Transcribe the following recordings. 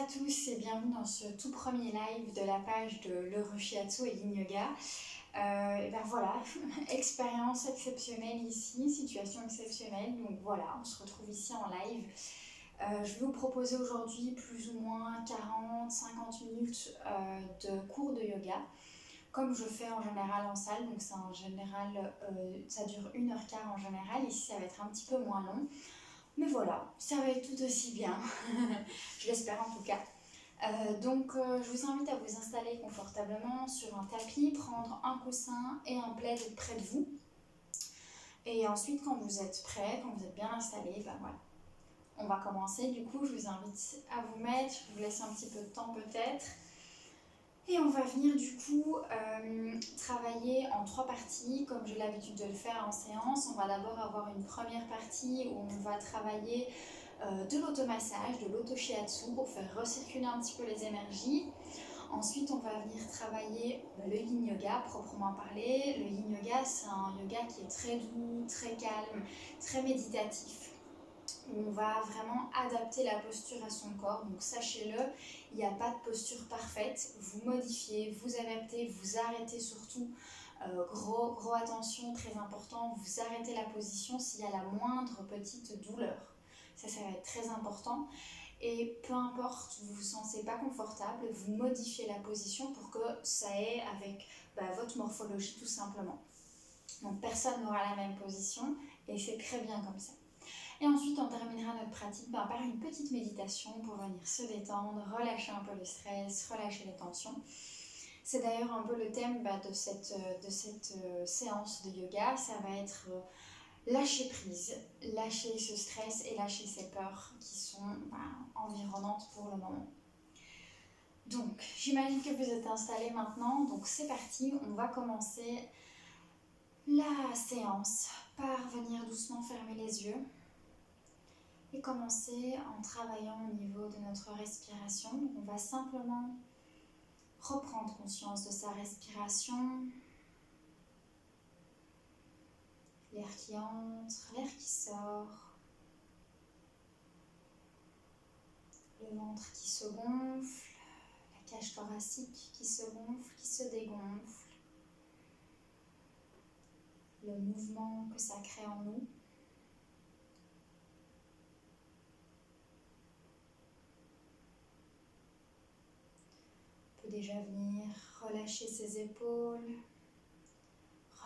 à tous et bienvenue dans ce tout premier live de la page de l'Heureux Shiatsu et Yin Yoga. Et ben voilà, expérience exceptionnelle ici, situation exceptionnelle, donc voilà, on se retrouve ici en live. Je vais vous proposer aujourd'hui plus ou moins 40-50 minutes de cours de yoga, comme je fais en général en salle, donc c'est en général, ça dure 1h15 en général, ici ça va être un petit peu moins long. Mais voilà, ça va être tout aussi bien, je l'espère en tout cas. Je vous invite à vous installer confortablement sur un tapis, prendre un coussin et un plaid près de vous. Et ensuite, quand vous êtes prêt, quand vous êtes bien installé, ben voilà. On va commencer, du coup, je vous invite à vous mettre, je vous laisse un petit peu de temps peut-être. Et on va venir du coup travailler en 3 parties, comme j'ai l'habitude de le faire en séance. On va d'abord avoir une première partie où on va travailler de l'automassage, de l'auto-shiatsu pour faire recirculer un petit peu les énergies. Ensuite, on va venir travailler le yin yoga, proprement parlé. Le yin yoga, c'est un yoga qui est très doux, très calme, très méditatif. On va vraiment adapter la posture à son corps, donc sachez-le, il n'y a pas de posture parfaite, vous modifiez, vous adaptez, vous arrêtez surtout, gros attention, très important, vous arrêtez la position s'il y a la moindre petite douleur, ça va être très important, et peu importe, vous ne vous sentez pas confortable, vous modifiez la position pour que ça ait avec votre morphologie tout simplement. Donc personne n'aura la même position, et c'est très bien comme ça. Et ensuite, on terminera notre pratique par une petite méditation pour venir se détendre, relâcher un peu le stress, relâcher les tensions. C'est d'ailleurs un peu le thème de cette séance de yoga. Ça va être lâcher prise, lâcher ce stress et lâcher ces peurs qui sont environnantes pour le moment. Donc, j'imagine que vous êtes installés maintenant. Donc, c'est parti. On va commencer la séance par venir doucement fermer les yeux. Et commencer en travaillant au niveau de notre respiration. On va simplement reprendre conscience de sa respiration. L'air qui entre, l'air qui sort. Le ventre qui se gonfle, la cage thoracique qui se gonfle, qui se dégonfle. Le mouvement que ça crée en nous. On peut déjà venir relâcher ses épaules,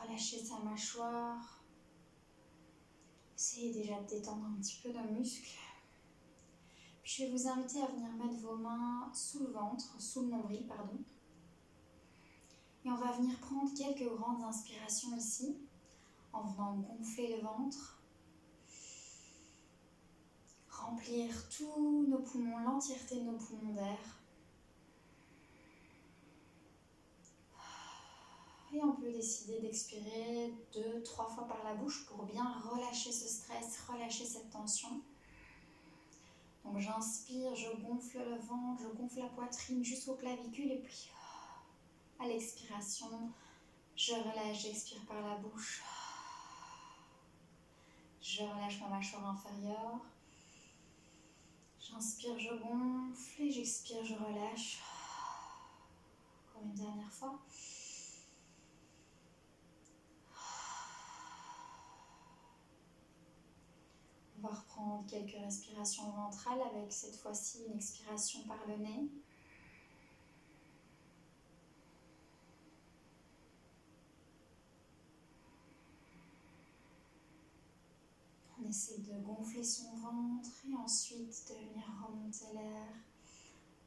relâcher sa mâchoire. Essayez déjà de détendre un petit peu nos muscles. Puis je vais vous inviter à venir mettre vos mains sous le ventre, sous le nombril, pardon. Et on va venir prendre quelques grandes inspirations ici, en venant gonfler le ventre. Remplir tous nos poumons, l'entièreté de nos poumons d'air. Et on peut décider d'expirer 2-3 fois par la bouche pour bien relâcher ce stress, relâcher cette tension. Donc j'inspire, je gonfle le ventre, je gonfle la poitrine jusqu'aux clavicules et puis à l'expiration, je relâche, j'expire par la bouche. Je relâche ma mâchoire inférieure. J'inspire, je gonfle et j'expire, je relâche. Encore une dernière fois. On va reprendre quelques respirations ventrales avec cette fois-ci une expiration par le nez. On essaie de gonfler son ventre et ensuite de venir remonter l'air,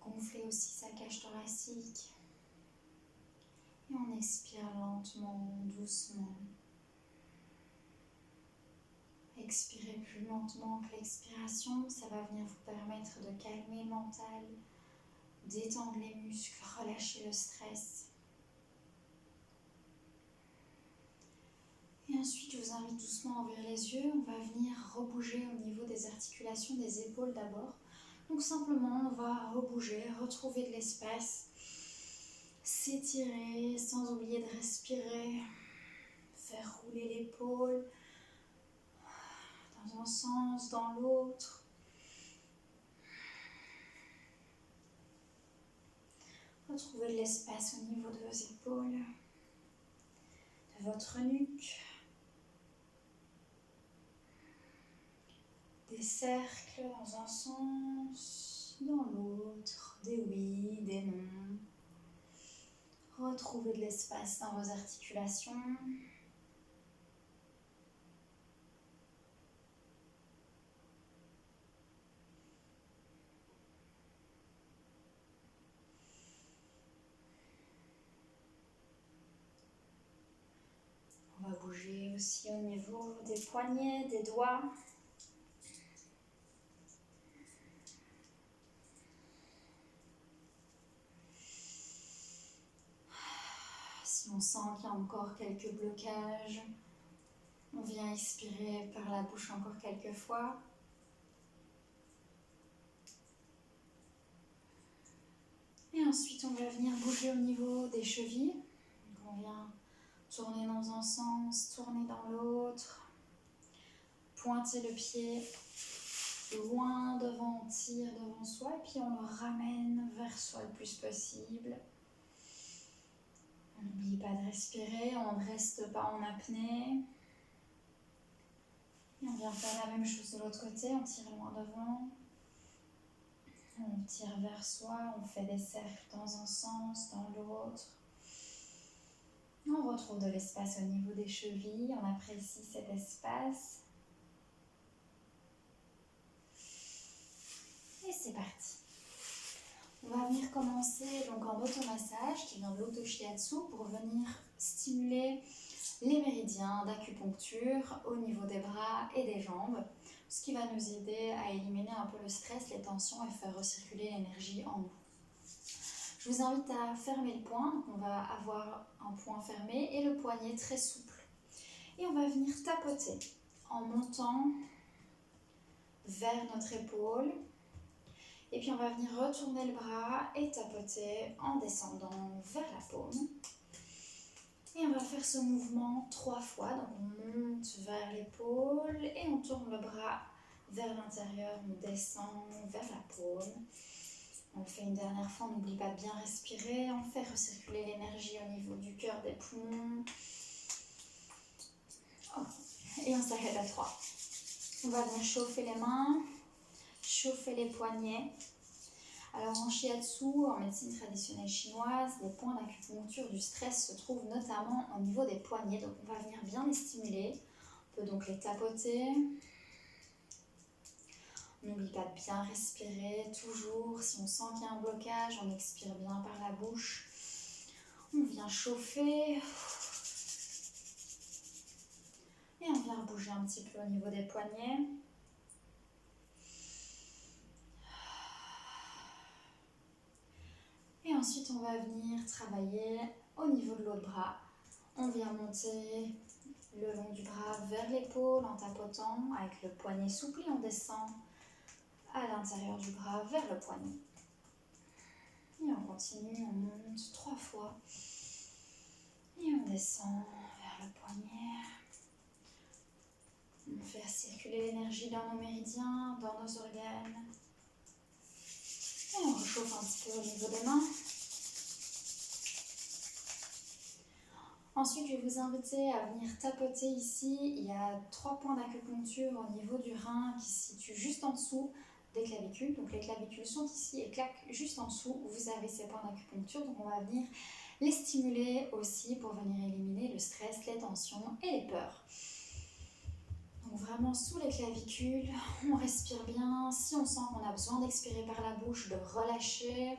gonfler aussi sa cage thoracique. Et on expire lentement, doucement. Expirez plus lentement que l'expiration, ça va venir vous permettre de calmer le mental, détendre les muscles, relâcher le stress. Et ensuite, je vous invite doucement à ouvrir les yeux. On va venir rebouger au niveau des articulations des épaules d'abord. Donc simplement, on va rebouger, retrouver de l'espace, s'étirer sans oublier de respirer, faire rouler l'épaule dans un sens, dans l'autre. Retrouvez de l'espace au niveau de vos épaules, de votre nuque. Des cercles dans un sens, dans l'autre, des oui, des non. Retrouvez de l'espace dans vos articulations. On va bouger aussi au niveau des poignets, des doigts. Si on sent qu'il y a encore quelques blocages, on vient expirer par la bouche encore quelques fois. Et ensuite, on va venir bouger au niveau des chevilles. Donc on vient tourner dans un sens, tourner dans l'autre. Pointer le pied loin devant, on tire devant soi et puis on le ramène vers soi le plus possible. On n'oublie pas de respirer, on ne reste pas en apnée. Et on vient faire la même chose de l'autre côté, on tire loin devant. On tire vers soi, on fait des cercles dans un sens, dans l'autre. On retrouve de l'espace au niveau des chevilles, on apprécie cet espace. Et c'est parti. On va venir commencer donc en automassage qui vient de l'auto-shiatsu pour venir stimuler les méridiens d'acupuncture au niveau des bras et des jambes, ce qui va nous aider à éliminer un peu le stress, les tensions et faire recirculer l'énergie en nous. Je vous invite à fermer le poing, on va avoir un poing fermé et le poignet très souple. Et on va venir tapoter en montant vers notre épaule. Et puis on va venir retourner le bras et tapoter en descendant vers la paume. Et on va faire ce mouvement 3 fois. Donc on monte vers l'épaule et on tourne le bras vers l'intérieur. On descend vers la paume. On le fait une dernière fois. On n'oublie pas de bien respirer. On fait recirculer l'énergie au niveau du cœur, des poumons. Oh. Et on s'arrête à 3. On va venir chauffer les mains. Chauffer les poignets. Alors en shiatsu, en médecine traditionnelle chinoise, les points d'acupuncture du stress se trouvent notamment au niveau des poignets. Donc on va venir bien les stimuler. On peut donc les tapoter. On n'oublie pas de bien respirer toujours. Si on sent qu'il y a un blocage, on expire bien par la bouche. On vient chauffer. Et on vient bouger un petit peu au niveau des poignets. Et ensuite, on va venir travailler au niveau de l'autre bras. On vient monter le long du bras vers l'épaule en tapotant avec le poignet souple et on descend à l'intérieur du bras vers le poignet. Et on continue, on monte 3 fois. Et on descend vers le poignet. On fait circuler l'énergie dans nos méridiens, dans nos organes. Et on réchauffe un petit peu au niveau des mains. Ensuite, je vais vous inviter à venir tapoter ici. Il y a 3 points d'acupuncture au niveau du rein qui se situent juste en dessous des clavicules. Donc les clavicules sont ici et clac, juste en dessous, vous avez ces points d'acupuncture. Donc on va venir les stimuler aussi pour venir éliminer le stress, les tensions et les peurs. Donc vraiment sous les clavicules, on respire bien. Si on sent qu'on a besoin d'expirer par la bouche, de relâcher,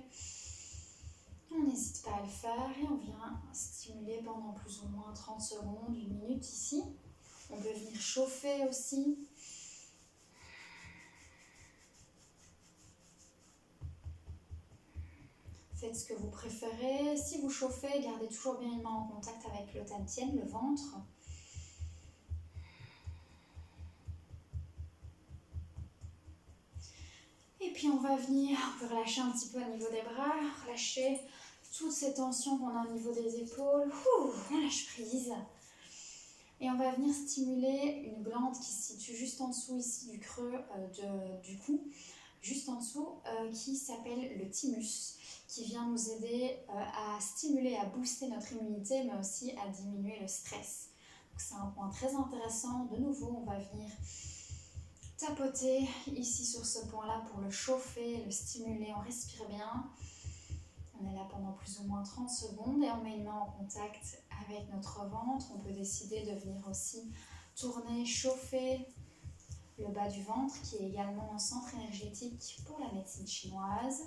on n'hésite pas à le faire et on vient stimuler pendant plus ou moins 30 secondes, 1 minute ici. On peut venir chauffer aussi. Faites ce que vous préférez. Si vous chauffez, gardez toujours bien les mains en contact avec le tantien, le ventre. Et puis on va venir, on peut relâcher un petit peu au niveau des bras, relâcher toutes ces tensions qu'on a au niveau des épaules. On lâche prise. Et on va venir stimuler une glande qui se situe juste en dessous ici du creux du cou, juste en dessous, qui s'appelle le thymus, qui vient nous aider à stimuler, à booster notre immunité, mais aussi à diminuer le stress. C'est un point très intéressant. De nouveau, on va venir tapoter ici sur ce point-là pour le chauffer, le stimuler. On respire bien. On est là pendant plus ou moins 30 secondes et on met une main en contact avec notre ventre. On peut décider de venir aussi tourner, chauffer le bas du ventre qui est également un centre énergétique pour la médecine chinoise.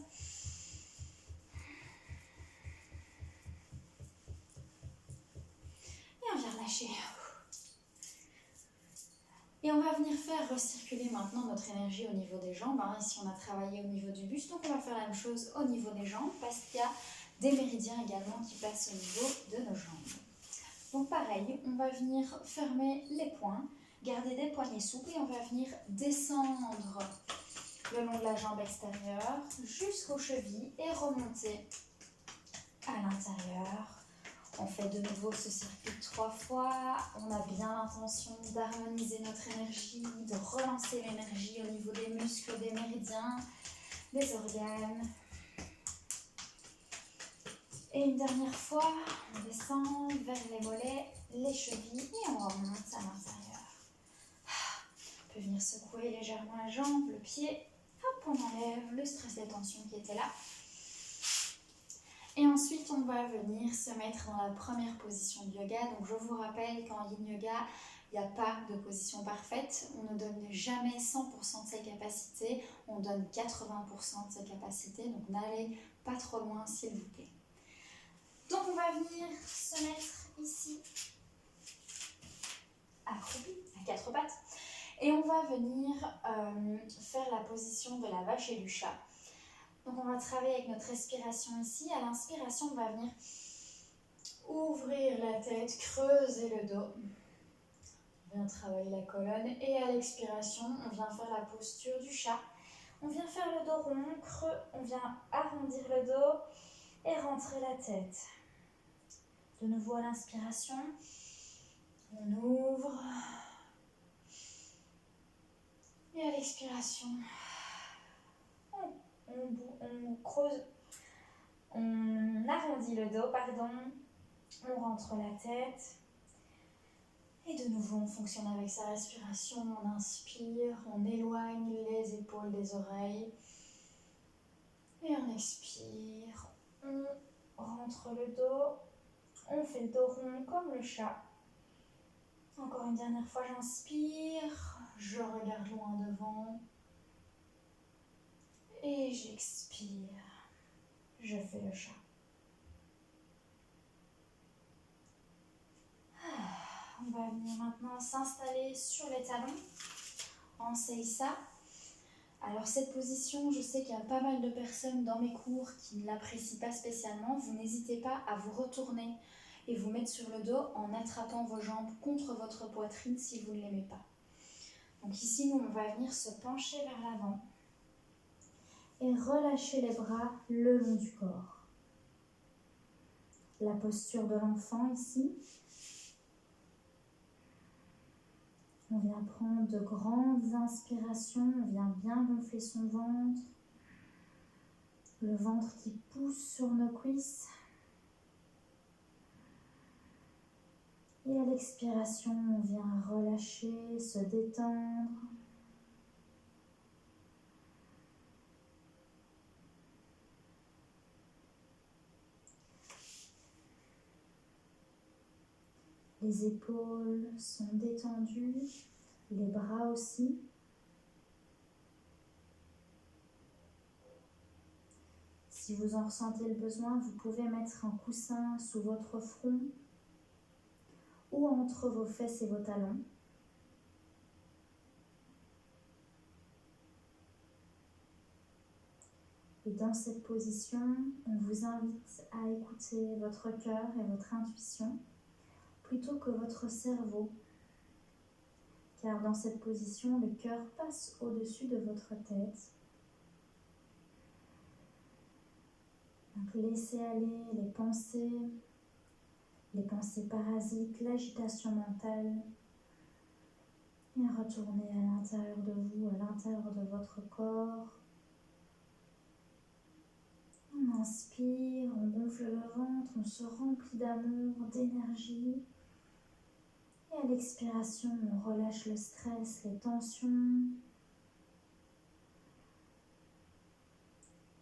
Et on vient relâcher. Et on va venir faire recirculer maintenant notre énergie au niveau des jambes. Ici, on a travaillé au niveau du buste, donc on va faire la même chose au niveau des jambes parce qu'il y a des méridiens également qui passent au niveau de nos jambes. Donc pareil, on va venir fermer les poings, garder des poignets souples et on va venir descendre le long de la jambe extérieure jusqu'aux chevilles et remonter à l'intérieur. On fait de nouveau ce circuit 3 fois. On a bien l'intention d'harmoniser notre énergie, de relancer l'énergie au niveau des muscles, des méridiens, des organes. Et une dernière fois, on descend vers les mollets, les chevilles et on remonte à l'intérieur. On peut venir secouer légèrement la jambe, le pied. Hop, on enlève le stress, les tensions qui étaient là. Et ensuite, on va venir se mettre dans la première position de yoga. Donc, je vous rappelle qu'en yin yoga, il n'y a pas de position parfaite. On ne donne jamais 100% de ses capacités. On donne 80% de ses capacités. Donc, n'allez pas trop loin, s'il vous plaît. Donc, on va venir se mettre ici, accroupi, à 4 pattes. Et on va venir faire la position de la vache et du chat. Donc on va travailler avec notre respiration ici. À l'inspiration, on va venir ouvrir la tête, creuser le dos. On vient travailler la colonne. Et à l'expiration, on vient faire la posture du chat. On vient faire le dos rond, creux. On vient arrondir le dos et rentrer la tête. De nouveau à l'inspiration, on ouvre. Et à l'expiration, on creuse, on arrondit le dos, on rentre la tête. Et de nouveau, on fonctionne avec sa respiration. On inspire, on éloigne les épaules des oreilles. Et on expire, on rentre le dos. On fait le dos rond comme le chat. Encore une dernière fois, j'inspire, je regarde loin devant. Et j'expire, je fais le chat. On va venir maintenant s'installer sur les talons en Seissa. Alors cette position, je sais qu'il y a pas mal de personnes dans mes cours qui ne l'apprécient pas spécialement. Vous n'hésitez pas à vous retourner et vous mettre sur le dos en attrapant vos jambes contre votre poitrine si vous ne l'aimez pas. Donc ici, nous, on va venir se pencher vers l'avant et relâcher les bras le long du corps. La posture de l'enfant ici. On vient prendre de grandes inspirations, on vient bien gonfler son ventre. Le ventre qui pousse sur nos cuisses. Et à l'expiration, on vient relâcher, se détendre. Les épaules sont détendues, les bras aussi. Si vous en ressentez le besoin, vous pouvez mettre un coussin sous votre front ou entre vos fesses et vos talons. Et dans cette position, on vous invite à écouter votre cœur et votre intuition plutôt que votre cerveau, car dans cette position, le cœur passe au-dessus de votre tête. Donc laissez aller les pensées parasites, l'agitation mentale, et retournez à l'intérieur de vous, à l'intérieur de votre corps. On inspire, on gonfle le ventre, on se remplit d'amour, d'énergie. Et à l'expiration, on relâche le stress, les tensions.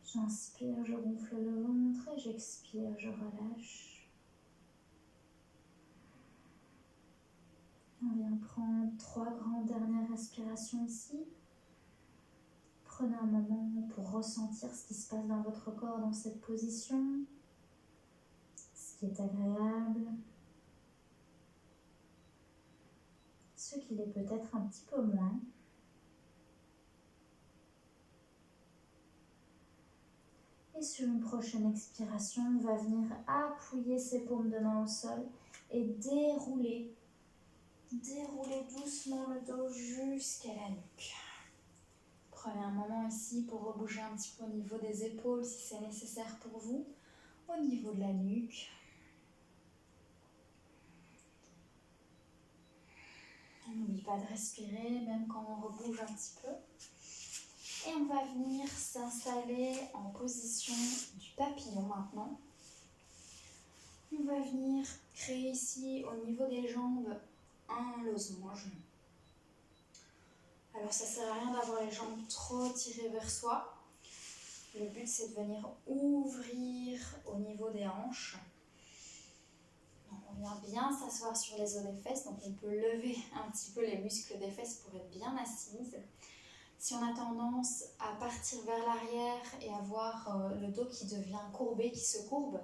J'inspire, je gonfle le ventre et j'expire, je relâche. On vient prendre 3 grandes dernières respirations ici. Prenez un moment pour ressentir ce qui se passe dans votre corps dans cette position, ce qui est agréable, ce qui l'est peut-être un petit peu moins. Et sur une prochaine expiration, on va venir appuyer ses paumes de main au sol et dérouler doucement le dos jusqu'à la nuque. Prenez un moment ici pour rebouger un petit peu au niveau des épaules si c'est nécessaire pour vous, au niveau de la nuque. On n'oublie pas de respirer, même quand on rebouge un petit peu. Et on va venir s'installer en position du papillon maintenant. On va venir créer ici au niveau des jambes un losange. Alors ça ne sert à rien d'avoir les jambes trop tirées vers soi. Le but c'est de venir ouvrir au niveau des hanches. Donc, on vient bien s'asseoir sur les os des fesses, donc on peut lever un petit peu les muscles des fesses pour être bien assise. Si on a tendance à partir vers l'arrière et avoir le dos qui devient courbé, qui se courbe,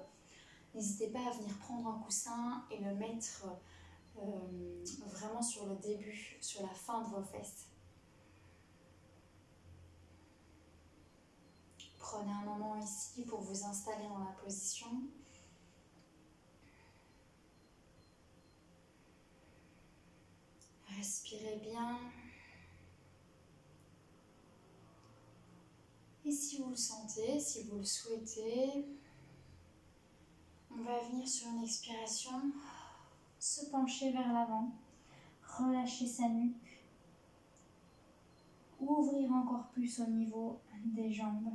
n'hésitez pas à venir prendre un coussin et le mettre vraiment sur le début, sur la fin de vos fesses. Prenez un moment ici pour vous installer dans la position. Respirez bien. Et si vous le sentez, si vous le souhaitez, on va venir sur une expiration, se pencher vers l'avant, relâcher sa nuque, ouvrir encore plus au niveau des jambes.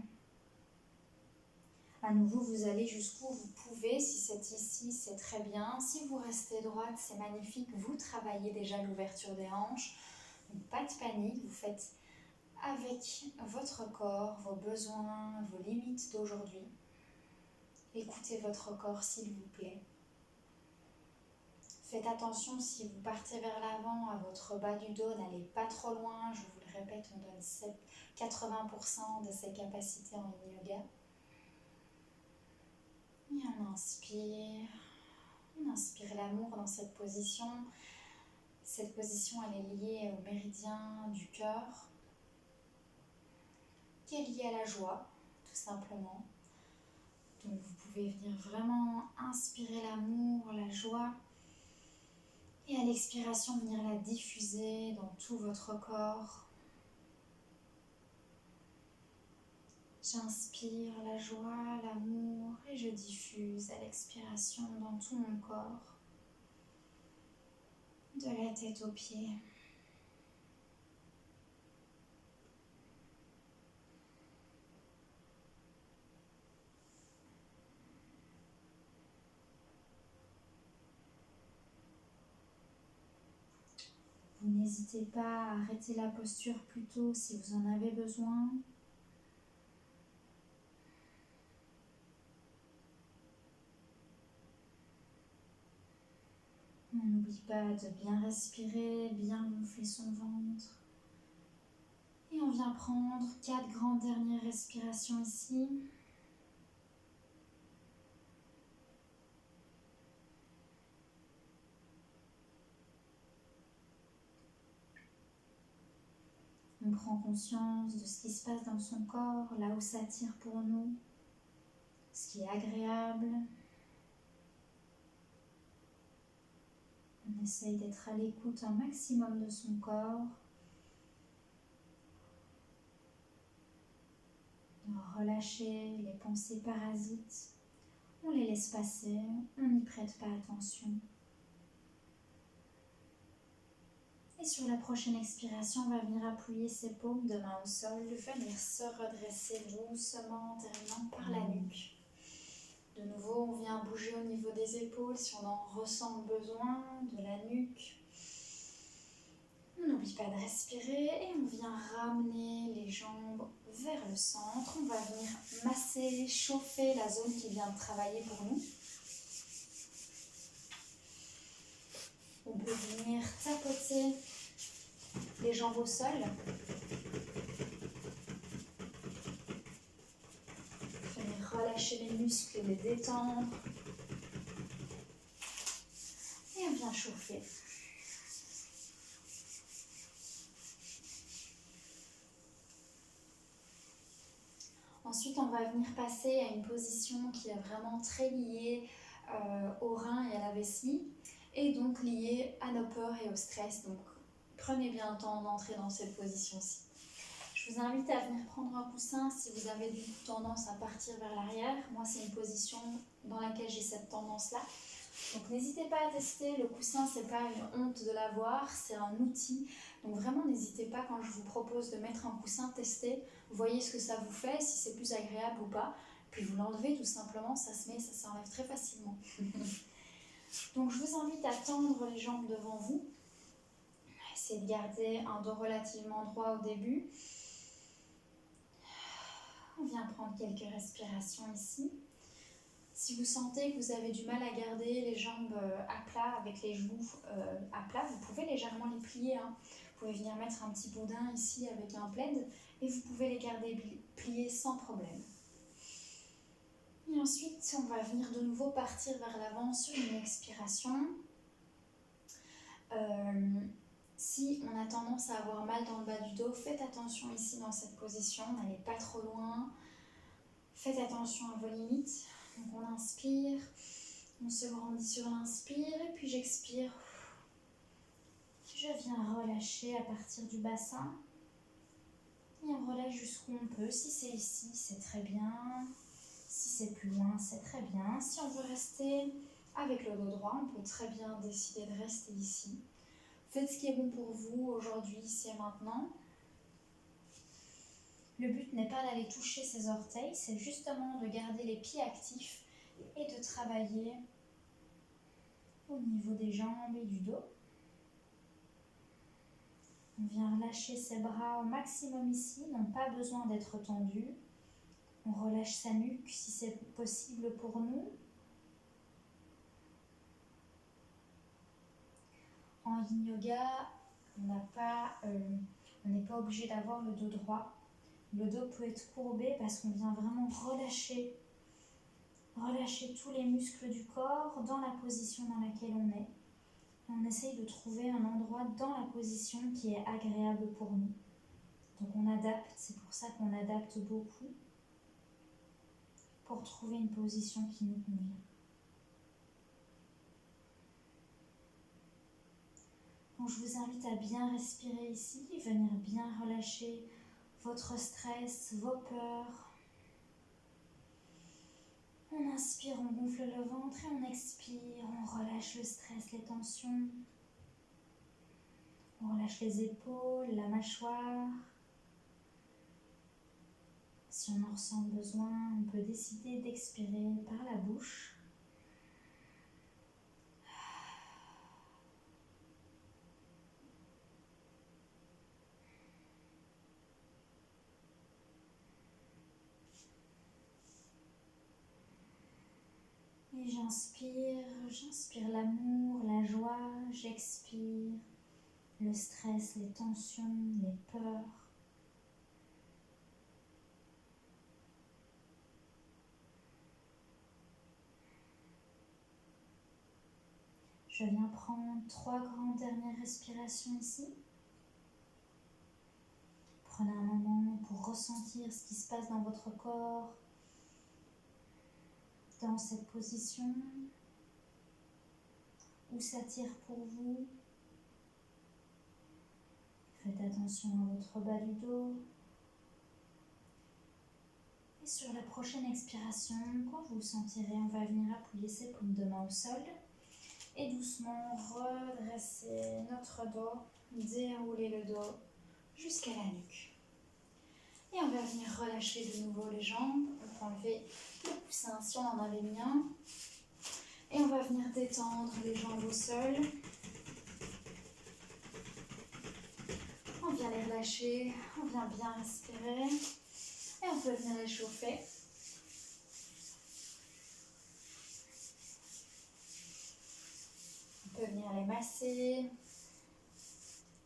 À nouveau, vous allez jusqu'où vous pouvez. Si c'est ici, c'est très bien. Si vous restez droite, c'est magnifique. Vous travaillez déjà l'ouverture des hanches. Donc, pas de panique. Vous faites avec votre corps, vos besoins, vos limites d'aujourd'hui. Écoutez votre corps, s'il vous plaît. Faites attention, si vous partez vers l'avant, à votre bas du dos, n'allez pas trop loin. Je vous le répète, on donne 80% de ses capacités en yin yoga. Et on inspire l'amour dans cette position. Cette position, elle est liée au méridien du cœur, qui est lié à la joie, tout simplement. Donc vous pouvez venir vraiment inspirer l'amour, la joie, et à l'expiration, venir la diffuser dans tout votre corps. J'inspire la joie, l'amour et je diffuse à l'expiration dans tout mon corps, de la tête aux pieds. Vous n'hésitez pas à arrêter la posture plus tôt si vous en avez besoin. On n'oublie pas de bien respirer, bien gonfler son ventre. Et on vient prendre 4 grandes dernières respirations ici. On prend conscience de ce qui se passe dans son corps, là où ça tire pour nous, ce qui est agréable. On essaye d'être à l'écoute un maximum de son corps, de relâcher les pensées parasites. On les laisse passer, on n'y prête pas attention. Et sur la prochaine expiration, on va venir appuyer ses paumes de main au sol, venir se redresser doucement en terminant par la nuque. De nouveau, on vient bouger au niveau des épaules si on en ressent le besoin, de la nuque. On n'oublie pas de respirer et on vient ramener les jambes vers le centre. On va venir masser, chauffer la zone qui vient de travailler pour nous. On peut venir tapoter les jambes au sol. Venir relâcher les muscles et les détendre. Et on vient chauffer. Ensuite, on va venir passer à une position qui est vraiment très liée aux reins et à la vessie, et donc liée à nos peurs et au stress. Donc, prenez bien le temps d'entrer dans cette position-ci. Je vous invite à venir prendre un coussin si vous avez du coup tendance à partir vers l'arrière. Moi, c'est une position dans laquelle j'ai cette tendance-là. Donc, n'hésitez pas à tester. Le coussin, c'est pas une honte de l'avoir, c'est un outil. Donc, vraiment, n'hésitez pas quand je vous propose de mettre un coussin, testez. Voyez ce que ça vous fait, si c'est plus agréable ou pas. Puis vous l'enlevez tout simplement, ça se met, ça s'enlève très facilement. Donc, je vous invite à tendre les jambes devant vous. Essayez de garder un dos relativement droit au début. On vient prendre quelques respirations ici. Si vous sentez que vous avez du mal à garder les jambes à plat, avec les genoux à plat, vous pouvez légèrement les plier. Vous pouvez venir mettre un petit boudin ici avec un plaid et vous pouvez les garder pliés sans problème. Et ensuite, on va venir de nouveau partir vers l'avant sur une expiration. Si on a tendance à avoir mal dans le bas du dos, faites attention ici dans cette position, n'allez pas trop loin. Faites attention à vos limites. Donc on inspire, on se grandit sur l'inspire et puis j'expire. Je viens relâcher à partir du bassin et on relâche jusqu'où on peut. Si c'est ici, c'est très bien. Si c'est plus loin, c'est très bien. Si on veut rester avec le dos droit, on peut très bien décider de rester ici. Faites ce qui est bon pour vous aujourd'hui, ici et maintenant. Le but n'est pas d'aller toucher ses orteils, c'est justement de garder les pieds actifs et de travailler au niveau des jambes et du dos. On vient relâcher ses bras au maximum ici, n'ont pas besoin d'être tendus. On relâche sa nuque si c'est possible pour nous. En yin yoga, on n'est pas obligé d'avoir le dos droit. Le dos peut être courbé parce qu'on vient vraiment relâcher tous les muscles du corps dans la position dans laquelle on est. On essaye de trouver un endroit dans la position qui est agréable pour nous. Donc on adapte, c'est pour ça qu'on adapte beaucoup pour trouver une position qui nous convient. Donc je vous invite à bien respirer ici, venir bien relâcher votre stress, vos peurs. On inspire, on gonfle le ventre et on expire, on relâche le stress, les tensions. On relâche les épaules, la mâchoire. Si on en ressent le besoin, on peut décider d'expirer par la bouche. Et j'inspire l'amour, la joie, j'expire le stress, les tensions, les peurs. Je viens prendre 3 grandes dernières respirations ici. Prenez un moment pour ressentir ce qui se passe dans votre corps, dans cette position, où ça tire pour vous. Faites attention à votre bas du dos. Et sur la prochaine expiration, quand vous le sentirez, on va venir appuyer ses paumes de main au sol et doucement redresser notre dos, dérouler le dos jusqu'à la nuque. Et on va venir relâcher de nouveau les jambes. On peut enlever le coussin si on en avait mis un. Et on va venir détendre les jambes au sol. On vient les relâcher, on vient bien respirer. Et on peut venir les chauffer. On peut venir les masser,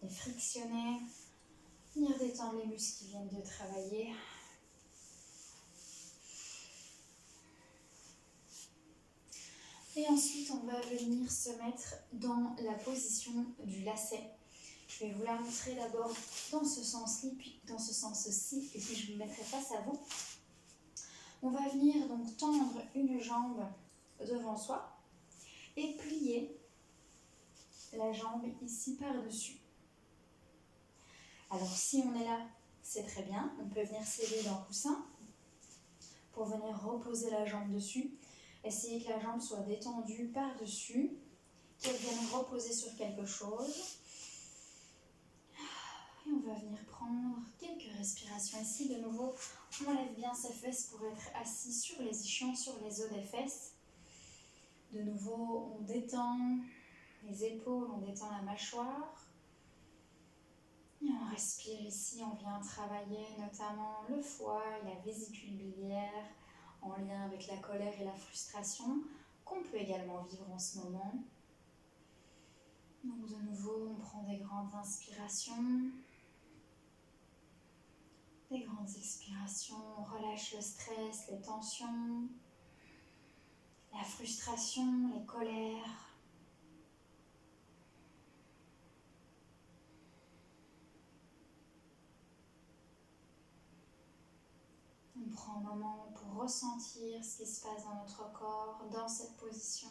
les frictionner, venir détendre les muscles qui viennent de travailler. Et ensuite, on va venir se mettre dans la position du lacet. Je vais vous la montrer d'abord dans ce sens-ci, puis dans ce sens-ci, et puis je me mettrai face à vous. On va venir donc tendre une jambe devant soi et plier la jambe ici par-dessus. Alors si on est là, c'est très bien. On peut venir s'aider dans le coussin pour venir reposer la jambe dessus. Essayez que la jambe soit détendue par-dessus, qu'elle vienne reposer sur quelque chose. Et on va venir prendre quelques respirations ici. De nouveau, on lève bien ses fesses pour être assis sur les ischions, sur les os des fesses. De nouveau, on détend les épaules, on détend la mâchoire. Et on respire ici, on vient travailler notamment le foie et la vésicule biliaire en lien avec la colère et la frustration qu'on peut également vivre en ce moment. Donc de nouveau, on prend des grandes inspirations, des grandes expirations, on relâche le stress, les tensions, la frustration, les colères. On prend un moment pour ressentir ce qui se passe dans notre corps, dans cette position,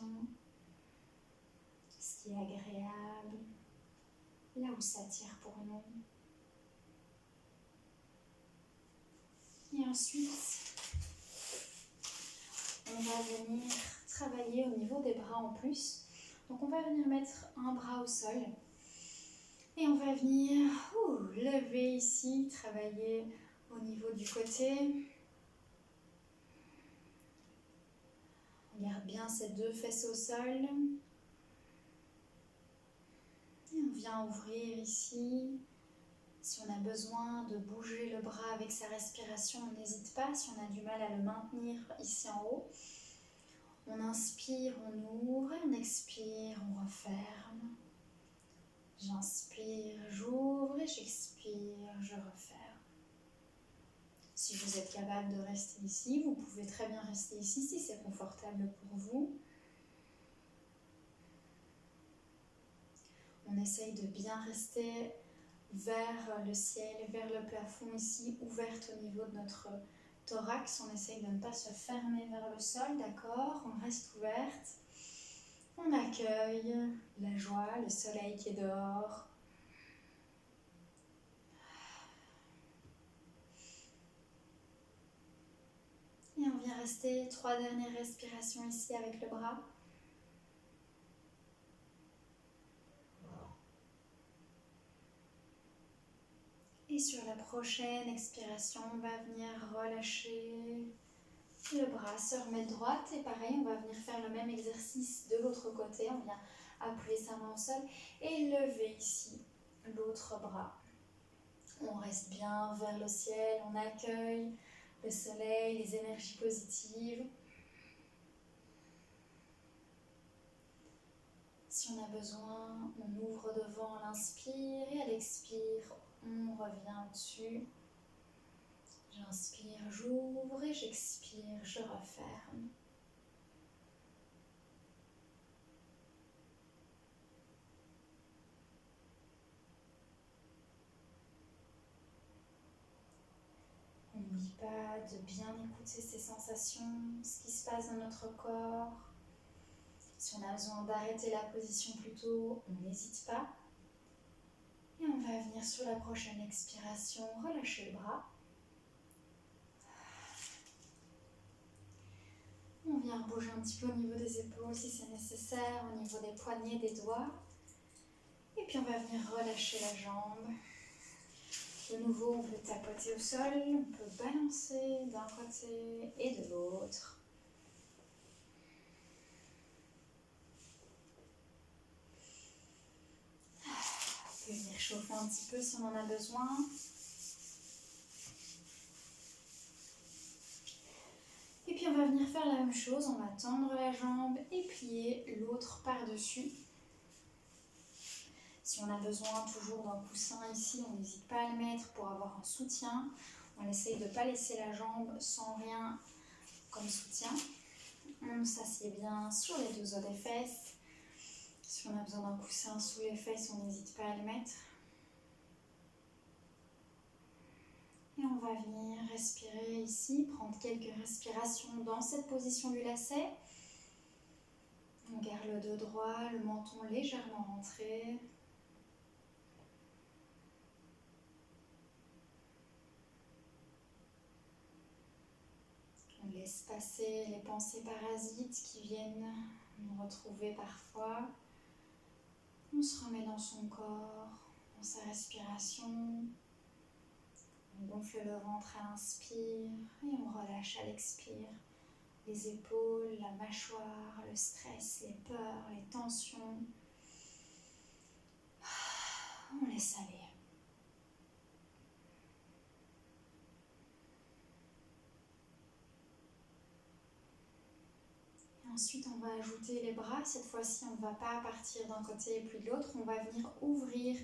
ce qui est agréable, là où ça tire pour nous. Et ensuite, on va venir travailler au niveau des bras en plus. Donc on va venir mettre un bras au sol et on va venir lever ici, travailler au niveau du côté. On garde bien ces deux fesses au sol. Et on vient ouvrir ici. Si on a besoin de bouger le bras avec sa respiration, on n'hésite pas. Si on a du mal à le maintenir ici en haut, on inspire, on ouvre et on expire, on referme. J'inspire, j'ouvre et j'expire, je referme. Si vous êtes capable de rester ici, vous pouvez très bien rester ici si c'est confortable pour vous. On essaye de bien rester vers le ciel, vers le plafond ici, ouverte au niveau de notre thorax. On essaye de ne pas se fermer vers le sol, d'accord? On reste ouverte. On accueille la joie, le soleil qui est dehors. Et on vient rester 3 dernières respirations ici avec le bras. Et sur la prochaine expiration, on va venir relâcher le bras, se remettre droite. Et pareil, on va venir faire le même exercice de l'autre côté. On vient appuyer sa main au sol et lever ici l'autre bras. On reste bien vers le ciel, on accueille le soleil, les énergies positives. Si on a besoin, on ouvre devant à l'inspire et à l'expire, on revient au-dessus. J'inspire, j'ouvre et j'expire, je referme. On n'oublie pas de bien écouter ces sensations, ce qui se passe dans notre corps. Si on a besoin d'arrêter la position plus tôt, on n'hésite pas. Et on va venir sur la prochaine expiration, relâcher le bras. On vient bouger un petit peu au niveau des épaules si c'est nécessaire, au niveau des poignets, des doigts. Et puis on va venir relâcher la jambe. De nouveau, on peut tapoter au sol, on peut balancer d'un côté et de l'autre. On peut venir chauffer un petit peu si on en a besoin. Et puis on va venir faire la même chose, on va tendre la jambe et plier l'autre par-dessus. Si on a besoin toujours d'un coussin ici, on n'hésite pas à le mettre pour avoir un soutien. On essaye de ne pas laisser la jambe sans rien comme soutien. On s'assied bien sur les deux os des fesses. Si on a besoin d'un coussin sous les fesses, on n'hésite pas à le mettre. Et on va venir respirer ici, prendre quelques respirations dans cette position du lacet. On garde le dos droit, le menton légèrement rentré. On laisse passer les pensées parasites qui viennent nous retrouver parfois. On se remet dans son corps, dans sa respiration. On gonfle le ventre à l'inspire et on relâche à l'expire. Les épaules, la mâchoire, le stress, les peurs, les tensions. On laisse aller. Et ensuite, on va ajouter les bras. Cette fois-ci, on ne va pas partir d'un côté et puis de l'autre. On va venir ouvrir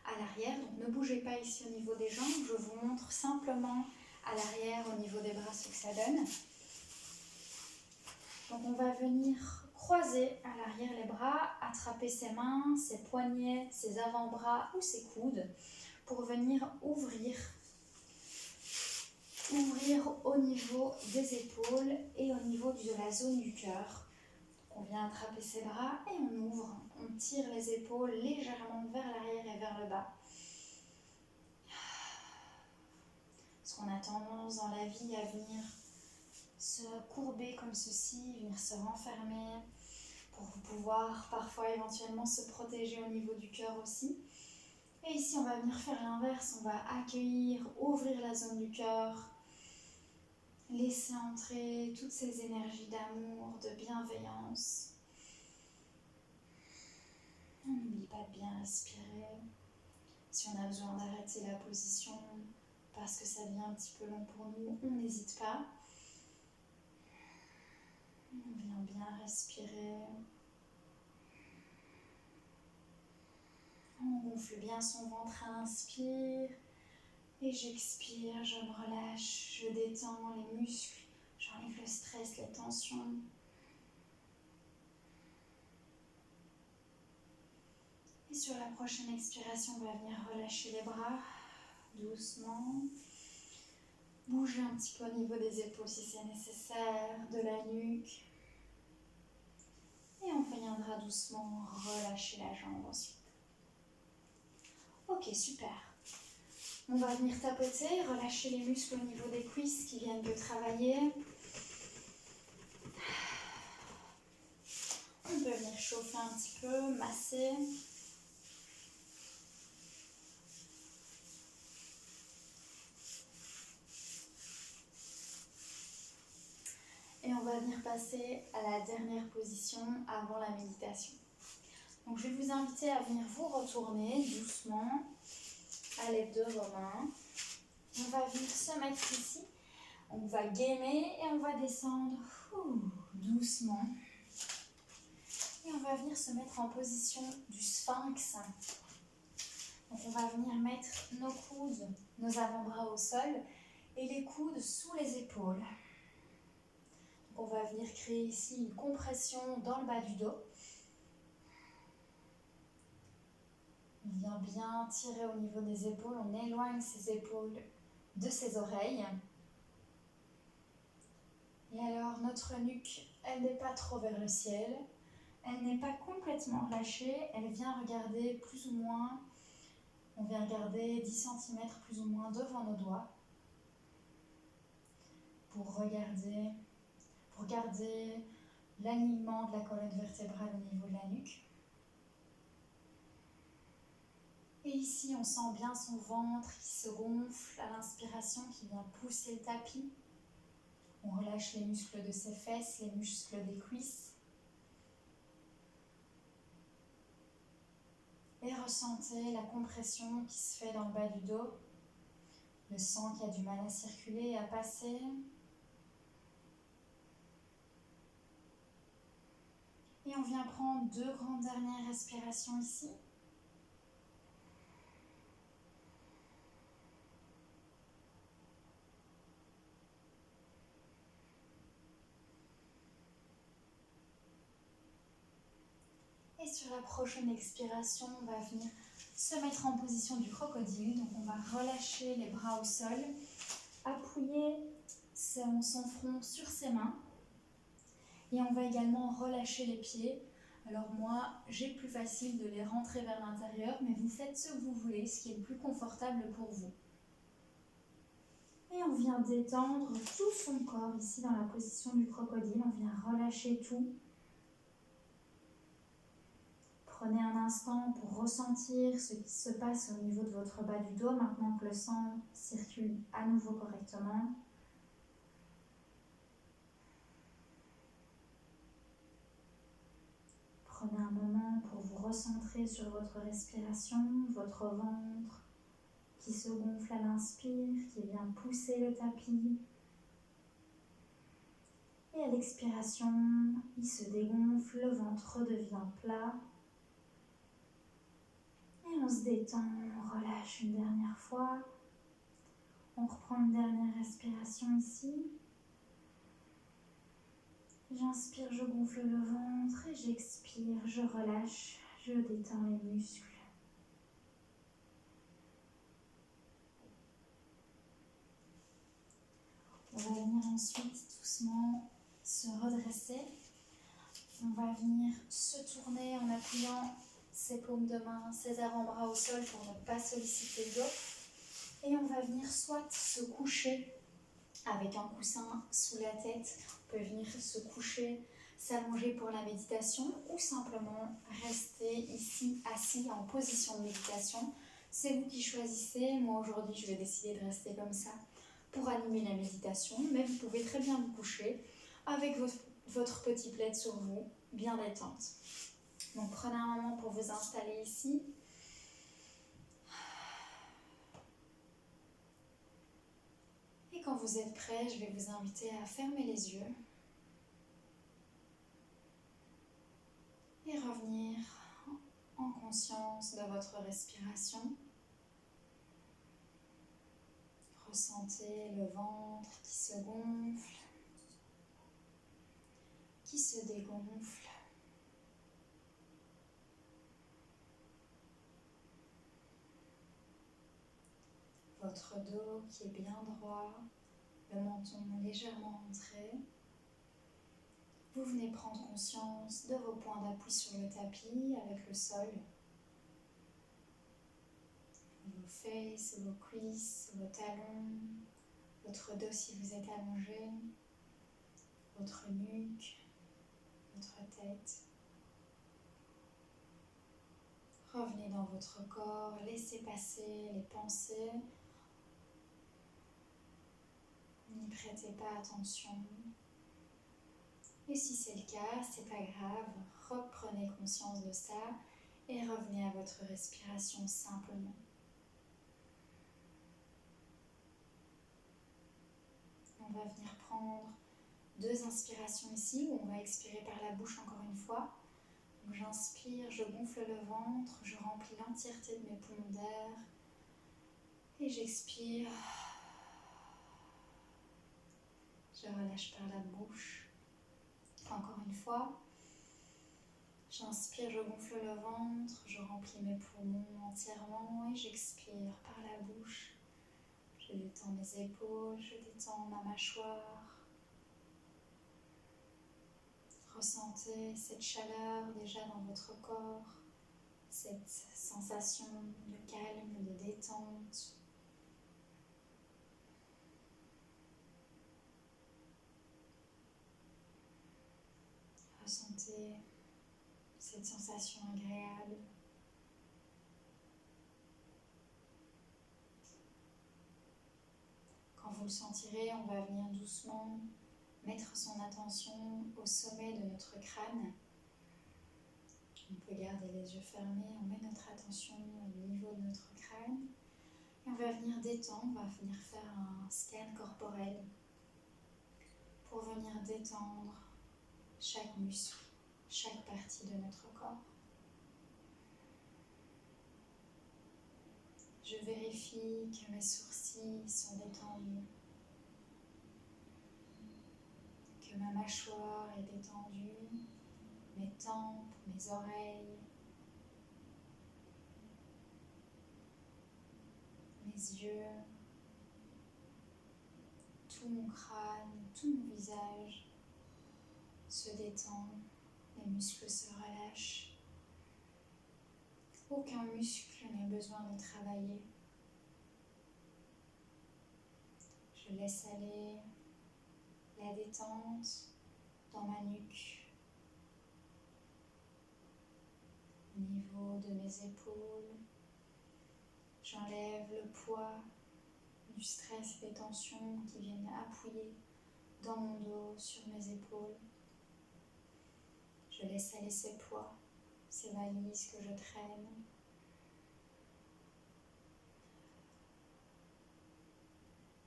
à l'arrière. Donc, ne bougez pas ici au niveau des jambes. Je vous montre simplement à l'arrière au niveau des bras ce que ça donne. Donc, on va venir croiser à l'arrière les bras, attraper ses mains, ses poignets, ses avant-bras ou ses coudes pour venir ouvrir au niveau des épaules et au niveau de la zone du cœur. On vient attraper ses bras et on ouvre. On tire les épaules légèrement vers l'arrière et vers le bas. Parce qu'on a tendance dans la vie à venir se courber comme ceci, venir se renfermer pour pouvoir parfois éventuellement se protéger au niveau du cœur aussi. Et ici, on va venir faire l'inverse. On va accueillir, ouvrir la zone du cœur, laisser entrer toutes ces énergies d'amour, de bienveillance. On n'oublie pas de bien respirer. Si on a besoin d'arrêter la position parce que ça devient un petit peu long pour nous, on n'hésite pas. On vient bien respirer. On gonfle bien son ventre à l'inspire. Et j'expire, je me relâche, je détends les muscles, j'enlève le stress, les tensions. Et sur la prochaine expiration, on va venir relâcher les bras doucement. Bouger un petit peu au niveau des épaules si c'est nécessaire, de la nuque. Et on viendra doucement relâcher la jambe ensuite. Ok, super. On va venir tapoter, relâcher les muscles au niveau des cuisses qui viennent de travailler. On peut venir chauffer un petit peu, masser. Et on va venir passer à la dernière position avant la méditation. Donc je vais vous inviter à venir vous retourner doucement à l'aide de vos mains. On va venir se mettre ici. On va gainer et on va descendre doucement. Et on va venir se mettre en position du sphinx. Donc on va venir mettre nos coudes, nos avant-bras au sol et les coudes sous les épaules. On va venir créer ici une compression dans le bas du dos. On vient bien tirer au niveau des épaules, on éloigne ses épaules de ses oreilles. Et alors notre nuque, elle n'est pas trop vers le ciel, elle n'est pas complètement relâchée, elle vient regarder plus ou moins, on vient regarder 10 cm plus ou moins devant nos doigts pour garder l'alignement de la colonne vertébrale au niveau de la nuque. Et ici, on sent bien son ventre qui se gonfle à l'inspiration, qui vient pousser le tapis. On relâche les muscles de ses fesses, les muscles des cuisses. Et ressentez la compression qui se fait dans le bas du dos. Le sang qui a du mal à circuler et à passer. Et on vient prendre 2 grandes dernières respirations ici. Et sur la prochaine expiration, on va venir se mettre en position du crocodile. Donc on va relâcher les bras au sol, appuyer son front sur ses mains. Et on va également relâcher les pieds. Alors moi, j'ai plus facile de les rentrer vers l'intérieur, mais vous faites ce que vous voulez, ce qui est le plus confortable pour vous. Et on vient détendre tout son corps ici dans la position du crocodile. On vient relâcher tout. Prenez un instant pour ressentir ce qui se passe au niveau de votre bas du dos, maintenant que le sang circule à nouveau correctement. Prenez un moment pour vous recentrer sur votre respiration, votre ventre qui se gonfle à l'inspire, qui vient pousser le tapis. Et à l'expiration, il se dégonfle, le ventre redevient plat. Et on se détend, on relâche une dernière fois. On reprend une dernière respiration ici. J'inspire, je gonfle le ventre et j'expire, je relâche, je détends les muscles. On va venir ensuite doucement se redresser. On va venir se tourner en appuyant ses paumes de main, ses avant-bras au sol pour ne pas solliciter le dos. Et on va venir soit se coucher avec un coussin sous la tête. On peut venir se coucher, s'allonger pour la méditation ou simplement rester ici assis en position de méditation. C'est vous qui choisissez. Moi aujourd'hui je vais décider de rester comme ça pour animer la méditation, mais vous pouvez très bien vous coucher avec votre petit plaid sur vous, bien détente. Donc prenez un moment pour vous installer ici. Et quand vous êtes prêt, je vais vous inviter à fermer les yeux et revenir en conscience de votre respiration. Ressentez le ventre qui se gonfle, qui se dégonfle. Votre dos qui est bien droit, le menton légèrement rentré. Vous venez prendre conscience de vos points d'appui sur le tapis avec le sol. Vos fesses, vos cuisses, vos talons, votre dos si vous êtes allongé, votre nuque, votre tête. Revenez dans votre corps, laissez passer les pensées. N'y prêtez pas attention. Et si c'est le cas, c'est pas grave, reprenez conscience de ça et revenez à votre respiration simplement. On va venir prendre 2 inspirations ici où on va expirer par la bouche encore une fois. Donc j'inspire, je gonfle le ventre, je remplis l'entièreté de mes poumons d'air et j'expire. Je relâche par la bouche. Encore une fois, j'inspire, je gonfle le ventre, je remplis mes poumons entièrement et j'expire par la bouche. Je détends mes épaules, je détends ma mâchoire. Ressentez cette chaleur déjà dans votre corps, cette sensation de calme, de détente. Ressentez cette sensation agréable. vous le sentirez, on va venir doucement mettre son attention au sommet de notre crâne. On peut garder les yeux fermés, on met notre attention au niveau de notre crâne. Et on va venir détendre, on va venir faire un scan corporel pour venir détendre chaque muscle, chaque partie de notre corps. Je vérifie que mes sourcils sont détendus, que ma mâchoire est détendue, mes tempes, mes oreilles, mes yeux, tout mon crâne, tout mon visage se détend, les muscles se relâchent. Aucun muscle n'a besoin de travailler. Je laisse aller la détente dans ma nuque, au niveau de mes épaules. J'enlève le poids du stress et des tensions qui viennent appuyer dans mon dos, sur mes épaules. Je laisse aller ces poids, ces valises que je traîne.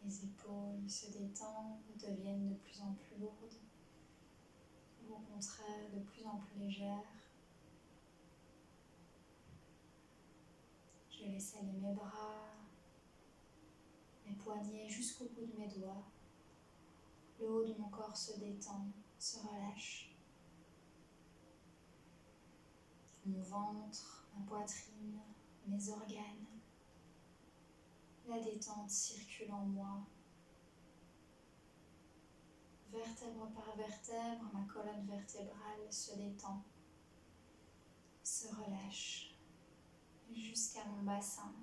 Les épaules se détendent, deviennent de plus en plus lourdes, ou au contraire de plus en plus légères. Je laisse aller mes bras, mes poignets jusqu'au bout de mes doigts. Le haut de mon corps se détend, se relâche. Mon ventre, ma poitrine, mes organes. La détente circule en moi. Vertèbre par vertèbre, ma colonne vertébrale se détend, se relâche jusqu'à mon bassin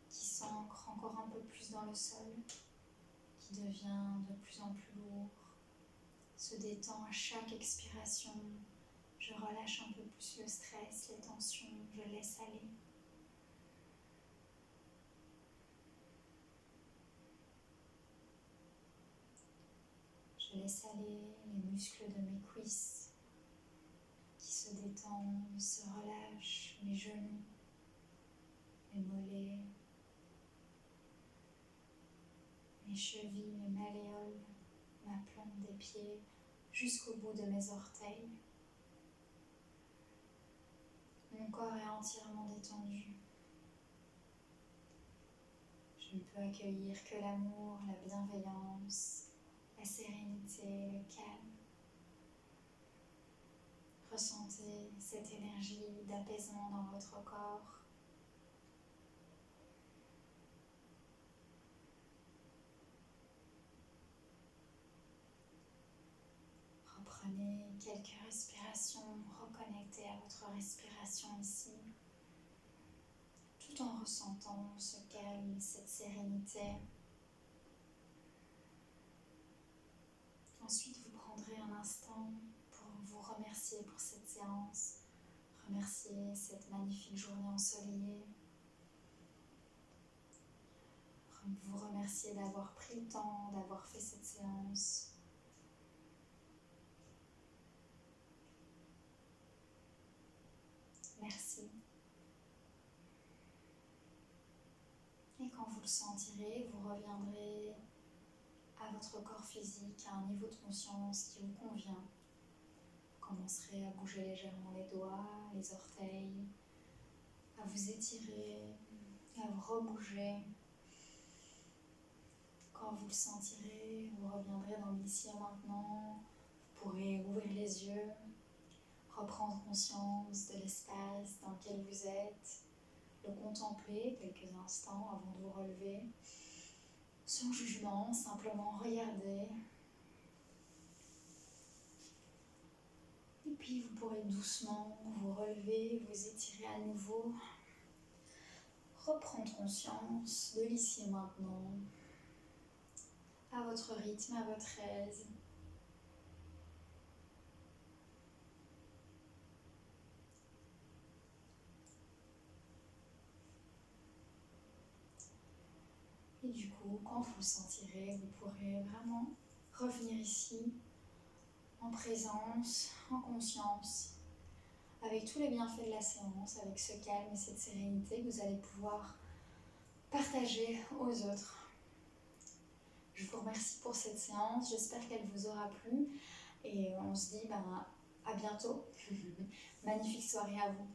qui s'ancre encore un peu plus dans le sol, qui devient de plus en plus lourd, se détend à chaque expiration. Je relâche un peu plus le stress, les tensions, je laisse aller. Je laisse aller les muscles de mes cuisses qui se détendent, se relâchent, mes genoux, mes mollets, mes chevilles, mes malléoles, ma plante des pieds, jusqu'au bout de mes orteils. Mon corps est entièrement détendu. Je ne peux accueillir que l'amour, la bienveillance, la sérénité, le calme. Ressentez cette énergie d'apaisement dans votre corps. Reprenez quelques respirations, reconnectez à votre respiration ici, tout en ressentant ce calme, cette sérénité. Ensuite, vous prendrez un instant pour vous remercier pour cette séance, remercier cette magnifique journée ensoleillée, vous remercier d'avoir pris le temps, d'avoir fait cette séance. Merci. Et quand vous le sentirez, vous reviendrez à votre corps physique, à un niveau de conscience qui vous convient. Vous commencerez à bouger légèrement les doigts, les orteils, à vous étirer, à vous rebouger. Quand vous le sentirez, vous reviendrez dans l'ici et maintenant. Vous pourrez ouvrir les yeux, reprendre conscience de l'espace dans lequel vous êtes, le contempler quelques instants avant de vous relever. Sans jugement, simplement regarder. Et puis vous pourrez doucement vous relever, vous étirer à nouveau, reprendre conscience de l'ici et maintenant, à votre rythme, à votre aise. Et du coup, quand vous le sentirez, vous pourrez vraiment revenir ici, en présence, en conscience, avec tous les bienfaits de la séance, avec ce calme et cette sérénité que vous allez pouvoir partager aux autres. Je vous remercie pour cette séance, j'espère qu'elle vous aura plu et on se dit à bientôt. Magnifique soirée à vous.